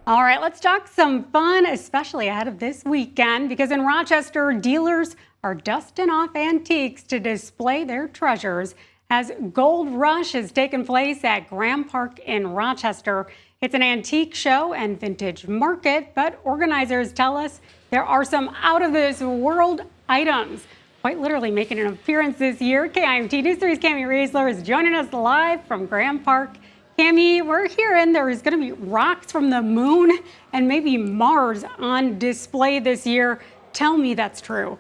All right, let's talk some fun, especially ahead of this weekend, because in Rochester, dealers are dusting off antiques to display their treasures as Gold Rush has taken place at Graham Park in Rochester. It's an antique show and vintage market, but organizers tell us there are some out-of-this-world items quite literally making an appearance this year. KIMT News 3's Cami Riesler is joining us live from Graham Park. Cami, we're hearing there is going to be rocks from the moon and maybe Mars on display this year. Tell me that's true.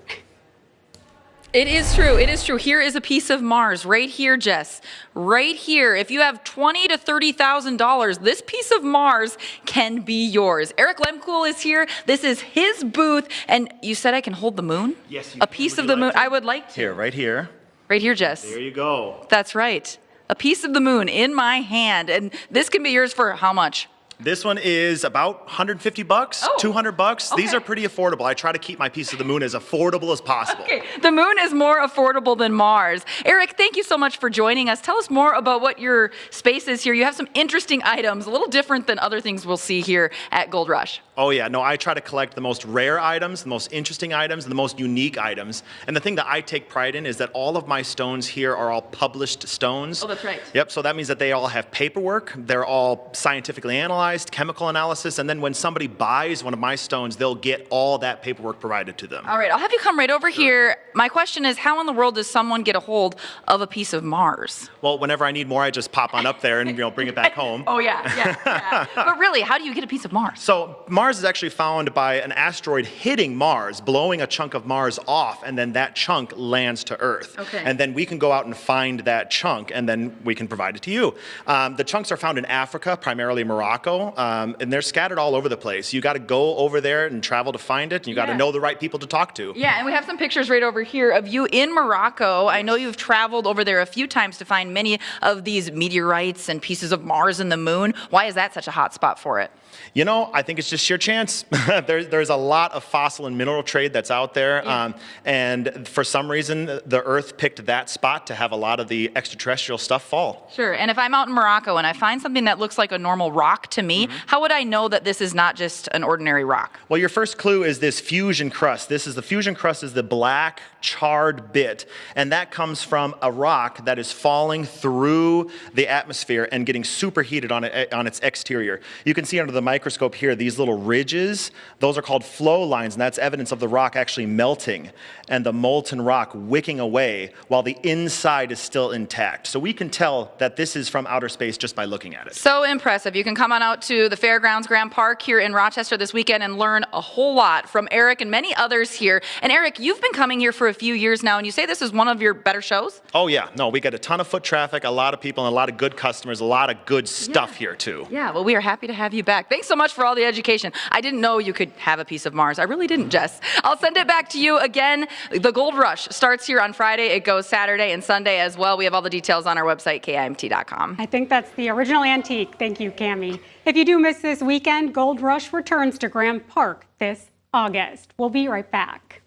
It is true. It is true. Here is a piece of Mars right here, Jess. Right here. If you have $20,000 to $30,000, this piece of Mars can be yours. Eric Lemkool is here. This is his booth. And you said I can hold the moon? Yes, you can. A Would piece of you the like moon. to? I would like to. Here, right here. Right here, Jess. There you go. That's right. A piece of the moon in my hand. And this can be yours for how much? This one is about $150, $200. Okay. These are pretty affordable. I try to keep my piece of the moon as affordable as possible. Okay, the moon is more affordable than Mars. Eric, thank you so much for joining us. Tell us more about what your space is here. You have some interesting items, a little different than other things we'll see here at Gold Rush. Oh yeah, no, I try to collect the most rare items, the most interesting items, and the most unique items. And the thing that I take pride in is that all of my stones here are all published stones. Oh, that's right. Yep, so that means that they all have paperwork. They're all scientifically analyzed, chemical analysis, and then when somebody buys one of my stones, they'll get all that paperwork provided to them. All right, I'll have you come right over here. My question is, how in the world does someone get a hold of a piece of Mars? Well, whenever I need more, I just pop on up there and bring it back home. Oh yeah. But really, how do you get a piece of Mars? So Mars is actually found by an asteroid hitting Mars, blowing a chunk of Mars off, and then that chunk lands to Earth. Okay. And then we can go out and find that chunk, and then we can provide it to you. The chunks are found in Africa, primarily Morocco, and they're scattered all over the place. You got to go over there and travel to find it, and you got to know the right people to talk to. Yeah, and we have some pictures right over here of you in Morocco. I know you've traveled over there a few times to find many of these meteorites and pieces of Mars and the moon. Why is that such a hot spot for it? You know, I think it's just sheer chance. There's a lot of fossil and mineral trade that's out there, and for some reason, the Earth picked that spot to have a lot of the extraterrestrial stuff fall. Sure, and if I'm out in Morocco and I find something that looks like a normal rock to me, how would I know that this is not just an ordinary rock? Well, your first clue is this fusion crust. The fusion crust is the black charred bit, and that comes from a rock that is falling through the atmosphere and getting superheated on its exterior. You can see under the microscope here these little ridges. Those are called flow lines, and that's evidence of the rock actually melting and the molten rock wicking away while the inside is still intact. So we can tell that this is from outer space just by looking at it. So impressive. You can come on out to the Fairgrounds Graham Park here in Rochester this weekend and learn a whole lot from Eric and many others here. And Eric, you've been coming here for a few years now, and you say this is one of your better shows? Oh yeah, no, we get a ton of foot traffic, a lot of people, and a lot of good customers, a lot of good stuff here too. Yeah, well, we are happy to have you back. Thanks so much for all the education. I didn't know you could have a piece of Mars. I really didn't, Jess. I'll send it back to you again. The Gold Rush starts here on Friday. It goes Saturday and Sunday as well. We have all the details on our website, KIMT.com. I think that's the original antique. Thank you, Cami. If you do miss this weekend, Gold Rush returns to Graham Park this August. We'll be right back.